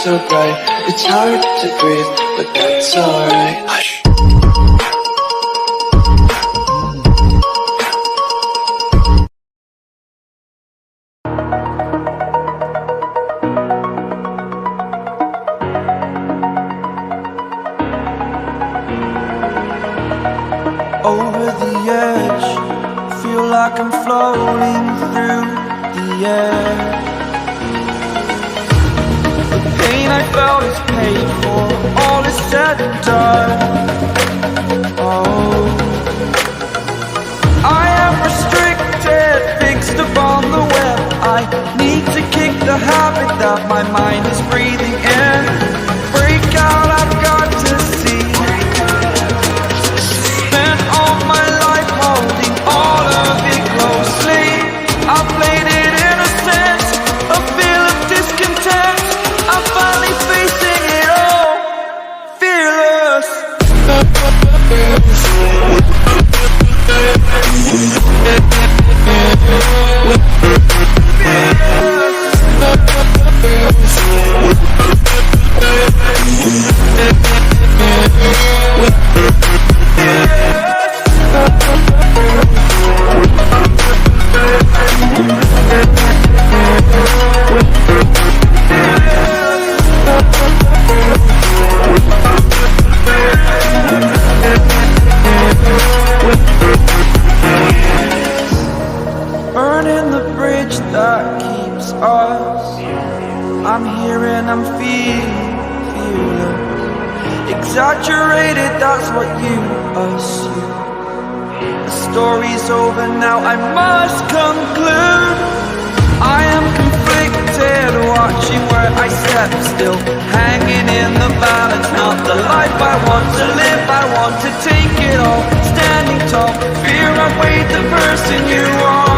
so bright. It's hard to breathe, but that's alright. Hush. Over the edge, feel like I'm floating through the air. The pain I felt is paid for, all is said and done. Oh, I am restricted, fixed upon the web. I need to kick the habit that my mind is breathing in. Break out, I've got to see. Burning the bridge that keeps us. I'm here and I'm feeling exaggerated, that's what you assume. The story's over now, I must conclude. I am conflicted, watching where I step still, hanging in the balance. Not the life I want to live, I want to take it all. Standing tall, fear I've weighed the person you are.